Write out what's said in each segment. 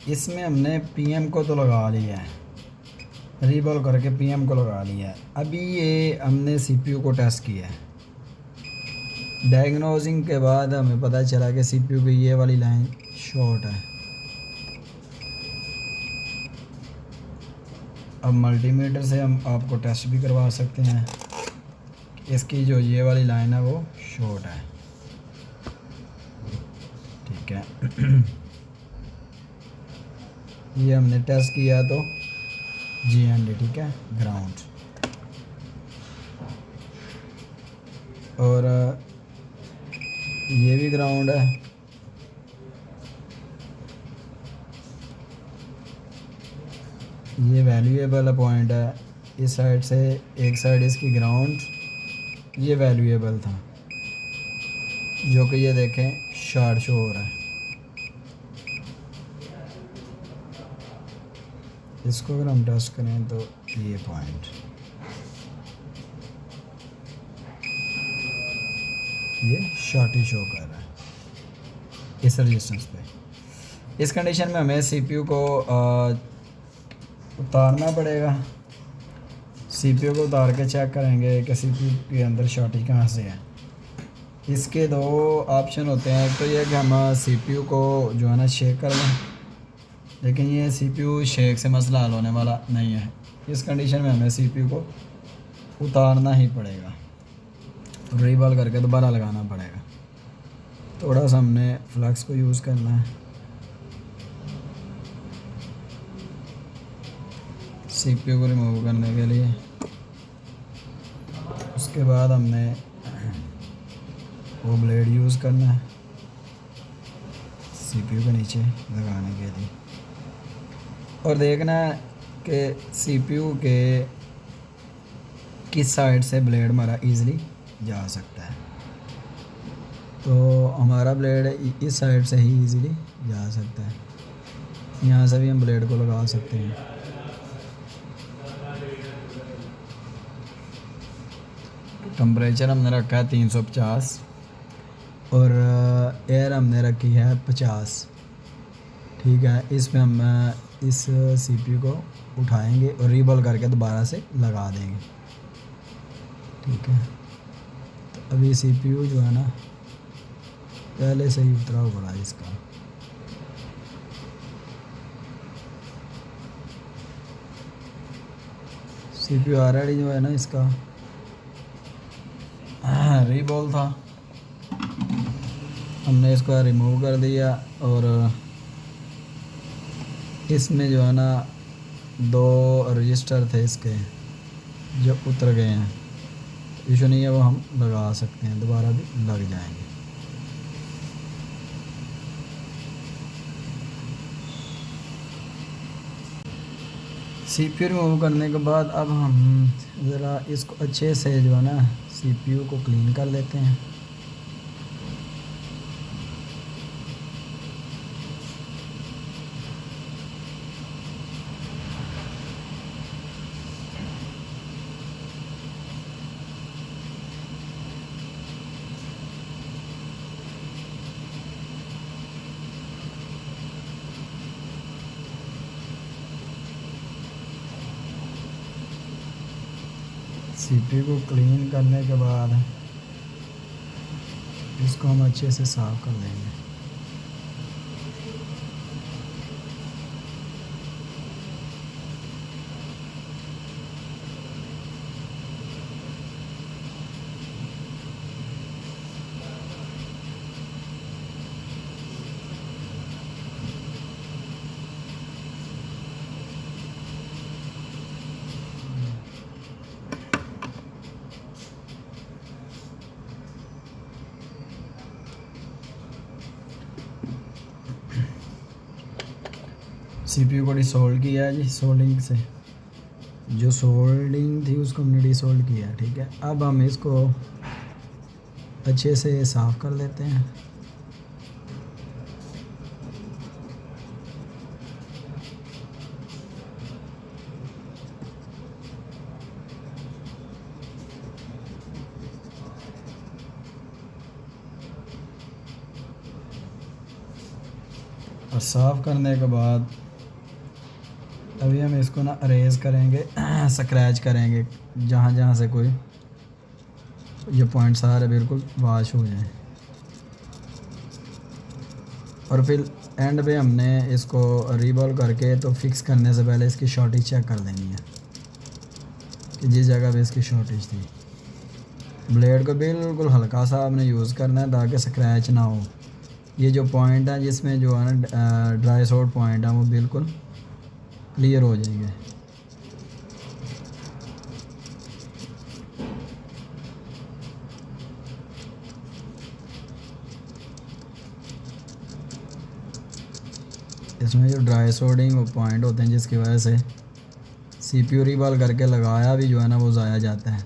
इसमें हमने पीएम को तो लगा लिया है, रीबॉल करके पीएम को लगा लिया है। अभी ये हमने सीपीयू को टेस्ट किया है। डायग्नोजिंग के बाद हमें पता चला कि सीपीयू की ये वाली लाइन शॉर्ट है। अब मल्टीमीटर से हम आपको टेस्ट भी करवा सकते हैं, इसकी जो ये वाली लाइन है वो शॉर्ट है। ठीक है ये हमने टेस्ट किया तो GND, ठीक है, ग्राउंड। और ये भी ग्राउंड है। ये वैल्यूएबल पॉइंट है, इस साइड से एक साइड इसकी ग्राउंड, ये वैल्यूएबल था, जो कि ये देखें शार्ट शो हो रहा है। इसको अगर हम टेस्ट करें तो ये पॉइंट, ये शॉर्ट ही शो कर रहा है इस रजिस्टेंस पे। इस कंडीशन में हमें सीपीयू को उतारना पड़ेगा। सीपीयू को उतार के चेक करेंगे कि सीपीयू के अंदर शॉर्टी कहाँ से है। इसके दो ऑप्शन होते हैं, एक तो ये कि हम सीपीयू को जो है ना शेक कर लें, लेकिन ये सीपीयू शेक से मसला हल होने वाला नहीं है। इस कंडीशन में हमें सीपीयू को उतारना ही पड़ेगा, रीबॉल करके दोबारा लगाना पड़ेगा। थोड़ा सा हमने फ्लक्स को यूज़ करना है सीपीयू को रिमूव करने के लिए। उसके बाद हमने वो ब्लेड यूज़ करना है सीपीयू के नीचे लगाने के लिए, और देखना है कि सीपीयू के किस साइड से ब्लेड हमारा इजीली जा सकता है। तो हमारा ब्लेड इस साइड से ही इजीली जा सकता है, यहाँ से भी हम ब्लेड को लगा सकते हैं। टेम्परेचर हमने रखा है 350 और एयर हमने रखी है 50। ठीक है, इसमें हम इस सीपीयू को उठाएंगे और रीबॉल करके दोबारा से लगा देंगे। ठीक है, तो अभी सीपीयू जो है ना पहले से ही उतरा हुआ है इसका। सीपीयू ऑलरेडी जो है ना इसका रीबॉल था, हमने इसको रिमूव कर दिया और इसमें जो है ना दो रजिस्टर थे इसके जो उतर गए हैं। इशू नहीं है, वो हम लगा सकते हैं, दोबारा भी लग जाएंगे। सीपीयू रिमूव करने के बाद अब हम ज़रा इसको अच्छे से जो है ना सीपीयू को क्लीन कर लेते हैं। सीपीयू को क्लीन करने के बाद इसको हम अच्छे से साफ़ कर लेंगे। सीपीयू को डिसोल्ड किया है जी, सोल्डिंग से जो सोल्डिंग थी उसको हमने डिसोल्ड किया। ठीक है, अब हम इसको अच्छे से साफ़ कर लेते हैं। और साफ़ करने के बाद अभी हम इसको ना अरेज करेंगे स्क्रैच करेंगे जहाँ जहाँ से कोई ये पॉइंट सारे बिल्कुल वाश हो जाए। और फिर एंड पे हमने इसको रीबॉल करके तो फिक्स करने से पहले इसकी शॉर्टेज चेक कर देनी है कि जिस जगह पे इसकी शॉर्टेज थी। ब्लेड को बिल्कुल हल्का सा आपने यूज़ करना है ताकि स्क्रैच ना हो। ये जो पॉइंट है जिसमें जो है ना ड्राई सोड पॉइंट है वो बिल्कुल क्लियर हो जाएंगे। इसमें जो ड्राई सोडिंग पॉइंट होते हैं जिसकी वजह से सीपीयू रीबॉल करके लगाया भी जो है ना वो ज़ाया जाता है।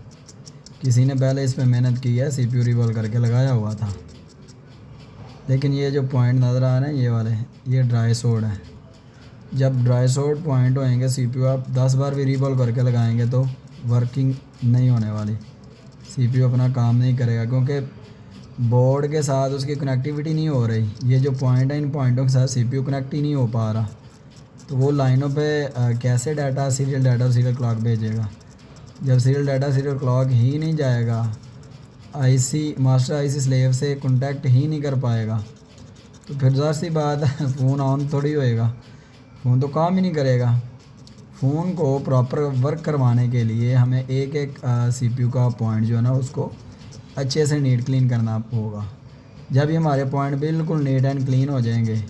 किसी ने पहले इस पर मेहनत की है, सीपीयू रीबॉल करके लगाया हुआ था, लेकिन ये जो पॉइंट नज़र आ रहे हैं ये वाले ये ड्राई सोड है। जब ड्राई सोड पॉइंट होएंगे सीपीयू आप 10 बार भी रीबॉल करके लगाएंगे तो वर्किंग नहीं होने वाली, सीपीयू अपना काम नहीं करेगा क्योंकि बोर्ड के साथ उसकी कनेक्टिविटी नहीं हो रही। ये जो पॉइंट है इन पॉइंटों के साथ सीपीयू कनेक्ट ही नहीं हो पा रहा, तो वो लाइनों पे कैसे डाटा सीरियल क्लॉक भेजेगा। जब सीरियल डाटा सीरियल क्लॉक ही नहीं जाएगा, आईसी मास्टर आईसी स्लेव से कांटेक्ट ही नहीं कर पाएगा, तो फिर ज़ाहिर सी बात है फ़ोन ऑन थोड़ी होएगा, फ़ोन तो काम ही नहीं करेगा। फ़ोन को प्रॉपर वर्क करवाने के लिए हमें एक एक सीपीयू का पॉइंट जो है ना उसको अच्छे से नीट क्लीन करना होगा। जब ये हमारे पॉइंट बिल्कुल नीट एंड क्लीन हो जाएंगे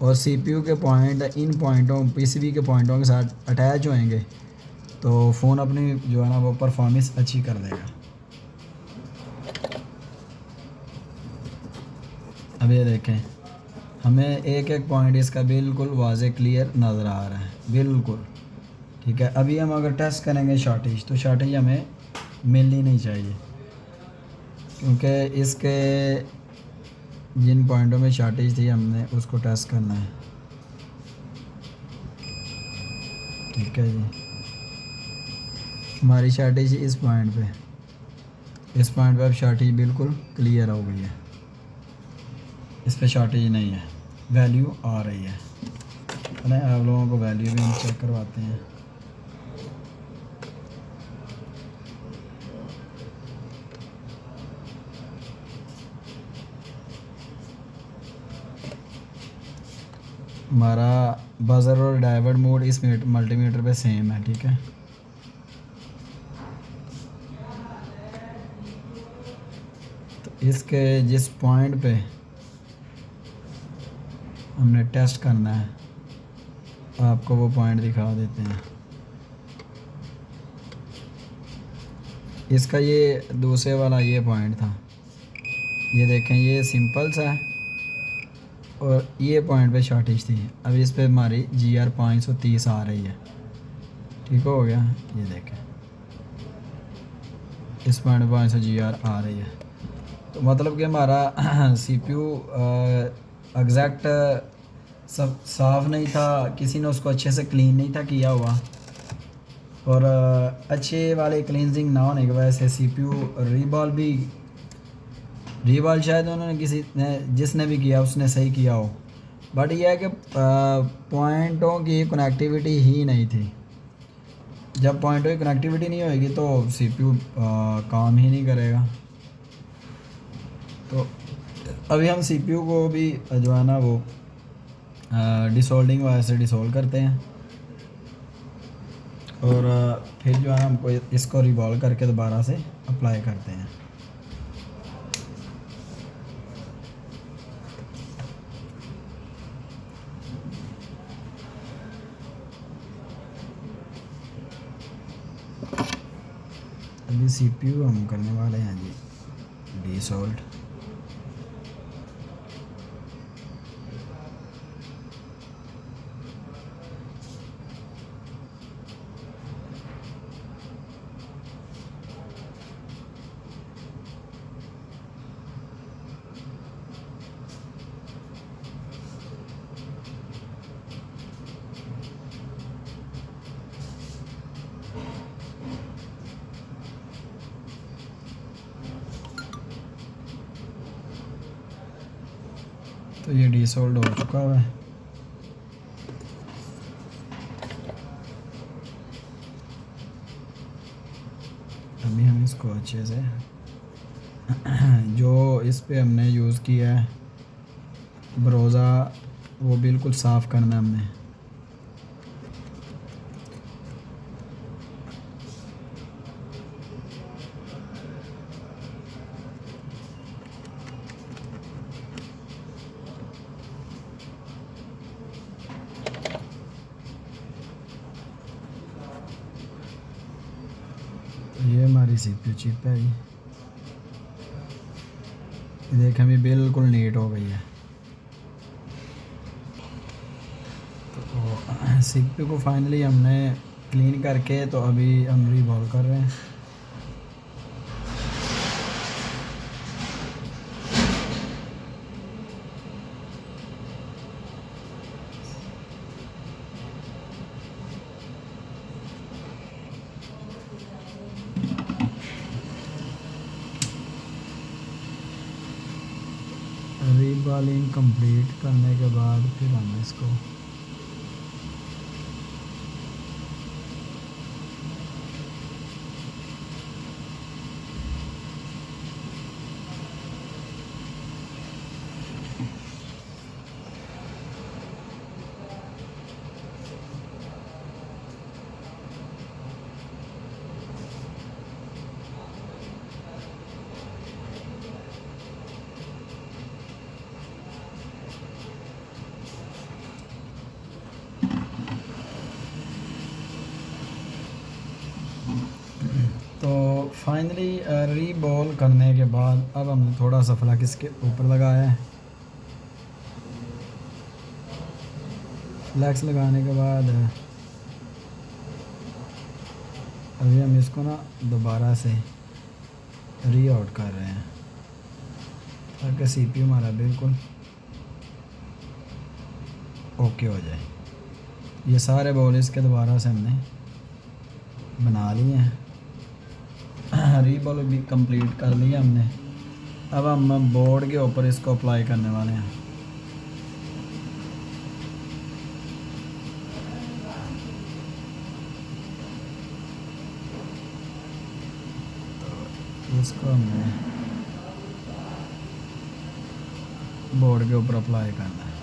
और सीपीयू के पॉइंट इन पॉइंटों पीसीबी के पॉइंटों के साथ अटैच होएंगे तो फ़ोन अपनी जो है ना वो परफॉर्मेंस अच्छी कर देगा। अब ये देखें हमें एक एक पॉइंट इसका बिल्कुल वाज़े क्लियर नज़र आ रहा है बिल्कुल, ठीक है। अभी हम अगर टेस्ट करेंगे शॉर्टेज तो शॉर्टेज हमें मिलनी नहीं चाहिए क्योंकि इसके जिन पॉइंटों में शॉर्टेज थी हमने उसको टेस्ट करना है, ठीक है जी। हमारी शॉर्टेज इस पॉइंट पे अब शॉर्टेज बिल्कुल क्लियर हो गई है, इस पे शॉर्टेज नहीं है, वैल्यू आ रही है। आप लोगों को वैल्यू भी हम चेक करवाते हैं। हमारा बज़र और डाइवर्ट मोड इस मल्टीमीटर पे सेम है, ठीक है। तो इसके जिस पॉइंट पे हमने टेस्ट करना है आपको वो पॉइंट दिखा देते हैं। इसका ये दूसरे वाला ये पॉइंट था, ये देखें ये सिंपल सा है और ये पॉइंट पे शॉर्टेज थी। अब इस पे हमारी GR 530 आ रही है, ठीक हो गया। ये देखें इस पॉइंट पे 500 GR आ रही है, तो मतलब कि हमारा सीपीयू एग्जैक्ट सब साफ़ नहीं था, किसी ने उसको अच्छे से क्लीन नहीं था किया हुआ, और अच्छे वाले क्लींजिंग ना होने की वजह से सीपीयू रीबॉल शायद उन्होंने किसी ने जिसने भी किया उसने सही किया हो, बट यह है कि पॉइंटों की कनेक्टिविटी ही नहीं थी। जब पॉइंटों की कनेक्टिविटी नहीं होएगी तो सीपीयू काम ही नहीं करेगा। तो अभी हम सीपीयू को भी जो है ना वो डिसोल्डिंग वायर से डिसोल्व करते हैं और फिर जो है हमको इसको रिवॉल्व करके दोबारा से अप्लाई करते हैं। अभी सीपीयू हम करने वाले हैं जी डिसोल्ड। तो ये डिसोल्ड हो चुका है। अभी हम इसको अच्छे से जो इस पे हमने यूज़ किया है ब्रोज़ा वो बिल्कुल साफ़ करना है हमने। ये हमारी सीपीयू चिप है, ये देखें अभी बिल्कुल नीट हो गई है। तो सीपीयू को फाइनली हमने क्लीन करके तो अभी हम रीबॉल कर रहे हैं। रीबॉलिंग कंप्लीट करने के बाद फिर हम इसको तो फाइनली रीबॉल करने के बाद अब हमने थोड़ा सा फ्लैक्स इसके ऊपर लगाया है। फ्लैक्स लगाने के बाद अभी हम इसको ना दोबारा से री आउट कर रहे हैं ताकि सीपीयू हमारा बिल्कुल ओके हो जाए। ये सारे बॉल इसके दोबारा से हमने बना लिए हैं। रीबॉल भी कंप्लीट कर लिया हमने। अब हम बोर्ड के ऊपर इसको अप्लाई करने वाले हैं। तो इसको हमने बोर्ड के ऊपर अप्लाई करना है।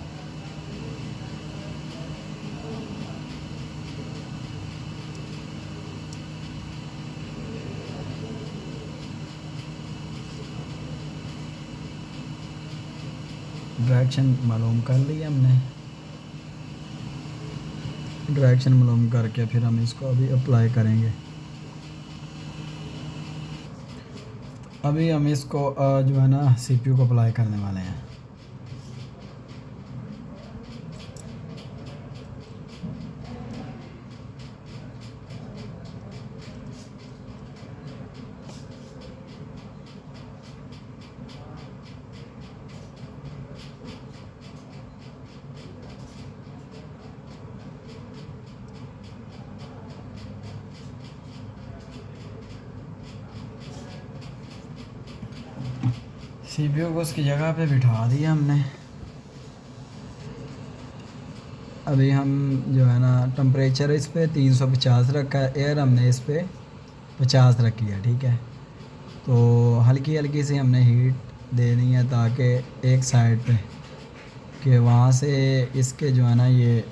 डायरेक्शन मालूम कर लिया हमने। डायरेक्शन मालूम करके फिर हम इसको अभी अप्लाई करेंगे। अभी हम इसको जो है ना सीपीयू को अप्लाई करने वाले हैं। सीपीयू को उसकी जगह पे बिठा दिया हमने। अभी हम जो है ना टेम्परेचर इस पे 350 रखा है, एयर हमने इस पे 50 रखी है, ठीक है। तो हल्की हल्की सी हमने हीट देनी है ताकि एक साइड पे कि वहाँ से इसके जो है ना ये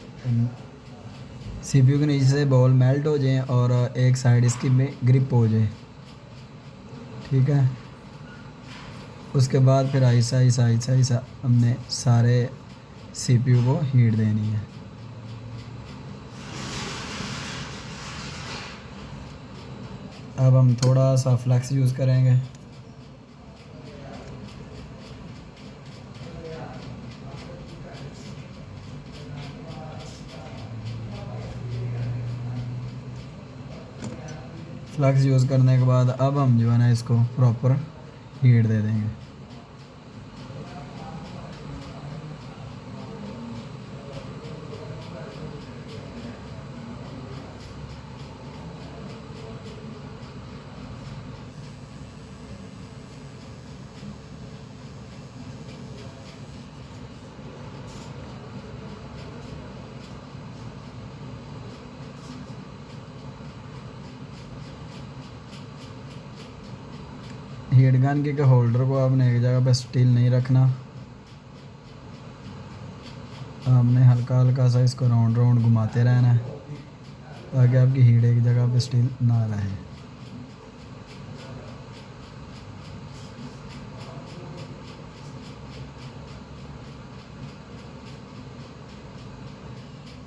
सीपीयू के नीचे से बॉल मेल्ट हो जाए और एक साइड इसकी में ग्रिप हो जाए, ठीक है। उसके बाद फिर ऐसा ऐसा हमने सारे सीपीयू को हीट देनी है। अब हम थोड़ा सा फ्लैक्स यूज़ करेंगे। फ्लैक्स यूज़ करने के बाद अब हम जो है ना इसको प्रॉपर हीट दे देंगे। हीट गन के होल्डर को आपने एक जगह पे स्टिल नहीं रखना, आपने हल्का हल्का सा इसको राउंड राउंड घुमाते रहना है ताकि आपकी हीट एक जगह पे स्टिल ना रहे।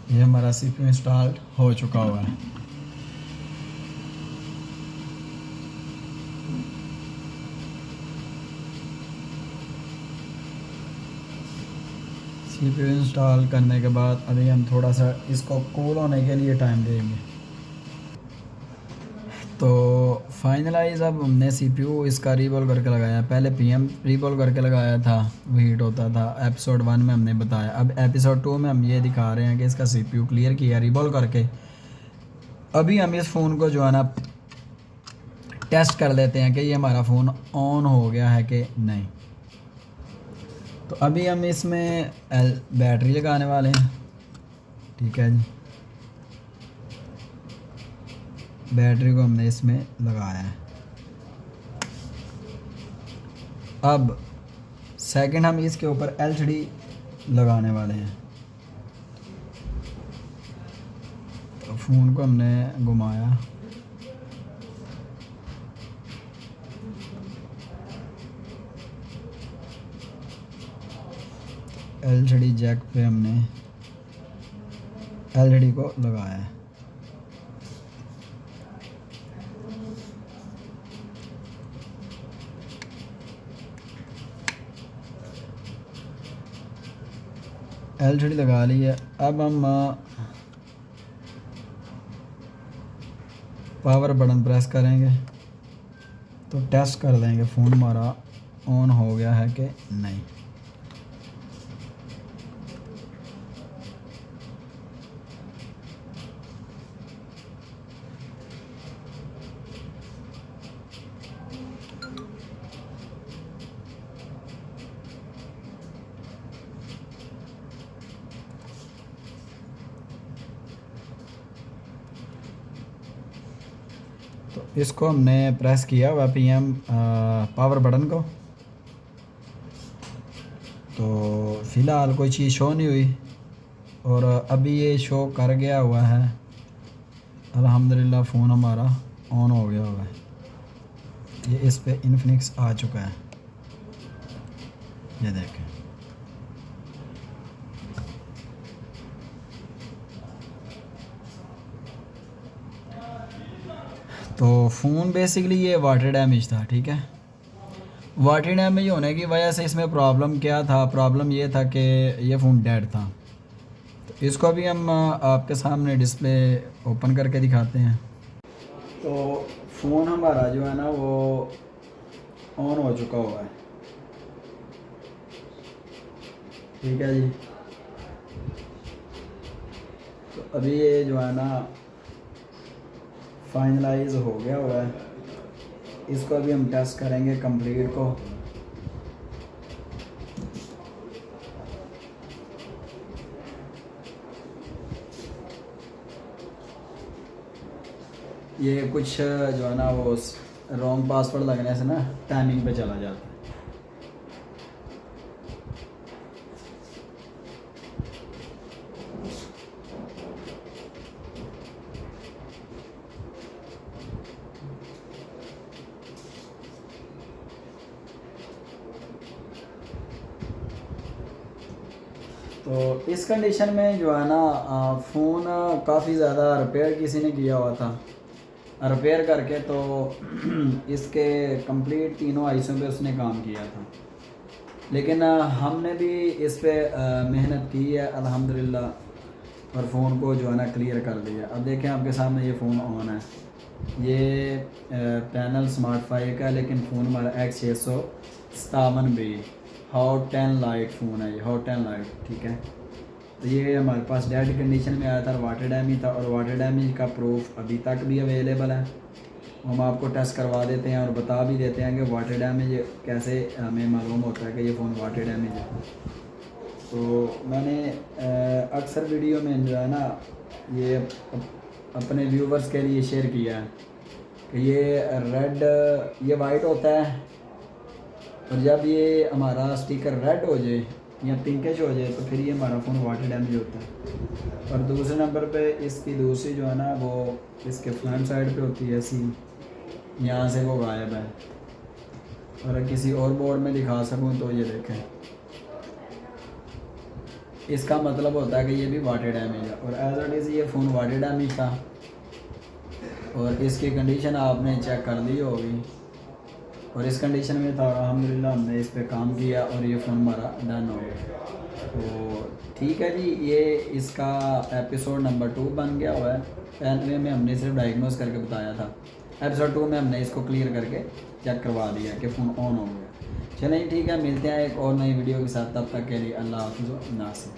ये हमारा सीपीयू इंस्टॉल हो चुका हुआ है। सीपीयू इंस्टॉल करने के बाद अभी हम थोड़ा सा इसको कूल होने के लिए टाइम देंगे। तो फाइनलाइज अब हमने सीपीयू इसका रीबॉल करके लगाया। पहले पीएम रीबॉल करके लगाया था, वो हीट होता था, एपिसोड 1 में हमने बताया। अब एपिसोड 2 में हम ये दिखा रहे हैं कि इसका सीपीयू क्लियर किया रीबॉल करके। अभी हम इस फ़ोन को जो है ना टेस्ट कर लेते हैं कि ये हमारा फ़ोन ऑन हो गया है कि नहीं। तो अभी हम इसमें बैटरी लगाने वाले हैं, ठीक है जी। बैटरी को हमने इसमें लगाया है। अब सेकंड हम इसके ऊपर एलसीडी लगाने वाले हैं। तो फ़ोन को हमने घुमाया, एलसीडी जैक पे हमने एलसीडी को लगाया है। एलसीडी लगा ली है। अब हम पावर बटन प्रेस करेंगे तो टेस्ट कर लेंगे फ़ोन हमारा ऑन हो गया है कि नहीं। तो इसको हमने प्रेस किया हुआ पीएम पावर बटन को। तो फ़िलहाल कोई चीज़ शो नहीं हुई और अभी ये शो कर गया हुआ है। अल्हम्दुलिल्लाह फ़ोन हमारा ऑन हो गया हुआ है। ये इस पे इन्फिनिक्स आ चुका है, ये देखें। तो फ़ोन बेसिकली ये वाटर डैमेज था, ठीक है। वाटर डैमेज होने की वजह से इसमें प्रॉब्लम क्या था, प्रॉब्लम ये था कि ये फ़ोन डेड था। तो इसको भी हम आपके सामने डिस्प्ले ओपन करके दिखाते हैं। तो फ़ोन हमारा जो है ना वो ऑन हो चुका हुआ है, ठीक है जी। तो अभी ये जो है ना फाइनलाइज हो गया हुआ है। इसको अभी हम टेस्ट करेंगे कंप्लीट को। ये कुछ जो है ना वो रॉन्ग पासवर्ड लगने से ना टाइमिंग पे चला जाता है। तो इस कंडीशन में जो है ना फ़ोन काफ़ी ज़्यादा रिपेयर किसी ने किया हुआ था। रिपेयर करके तो इसके कंप्लीट तीनों आईसों पे उसने काम किया था। लेकिन हमने भी इस पे मेहनत की है अल्हम्दुलिल्लाह और फ़ोन को जो है ना क्लियर कर दिया। अब देखें आपके सामने ये फ़ोन ऑन है। ये पैनल स्मार्ट 5 का है, लेकिन फ़ोन हमारा X657B हॉट 10 लाइट फ़ोन है, ये हॉट 10 लाइट, ठीक है। तो ये हमारे पास डेड कंडीशन में आया था, वाटर डैमेज था और वाटर डैमेज का प्रूफ अभी तक भी अवेलेबल है। हम आपको टेस्ट करवा देते हैं और बता भी देते हैं कि वाटर डैमेज कैसे हमें मालूम होता है कि ये फ़ोन वाटर डैमेज है। तो मैंने अक्सर वीडियो में जो है ना ये अपने व्यूवर्स के लिए शेयर किया है कि ये रेड, ये वाइट होता है, और जब ये हमारा स्टिकर रेड हो जाए या पिंकिश हो जाए तो फिर ये हमारा फ़ोन वाटर डैमेज होता है। और दूसरे नंबर पे इसकी दूसरी जो है ना वो इसके फ्रंट साइड पे होती है ऐसी, यहाँ से वो गायब है। और किसी और बोर्ड में दिखा सकूँ तो ये देखें, इसका मतलब होता है कि ये भी वाटर डैमेज है। और एज इट इज़ ये फ़ोन वाटर डैमेज था और इसकी कंडीशन आपने चेक कर ली होगी, और इस कंडीशन में था। अल्हम्दुलिल्लाह हमने इस पे काम किया और ये फ़ोन हमारा डन हो गया। तो ठीक है जी, ये इसका एपिसोड नंबर 2 बन गया हुआ है। पहले में हमने सिर्फ डायग्नोस करके बताया था, एपिसोड 2 में हमने इसको क्लियर करके चेक करवा दिया कि फ़ोन ऑन हो गया। चलें ठीक है, मिलते हैं एक और नई वीडियो के साथ, तब तक के लिए अल्लाह हाफ़िज़ व नासिर।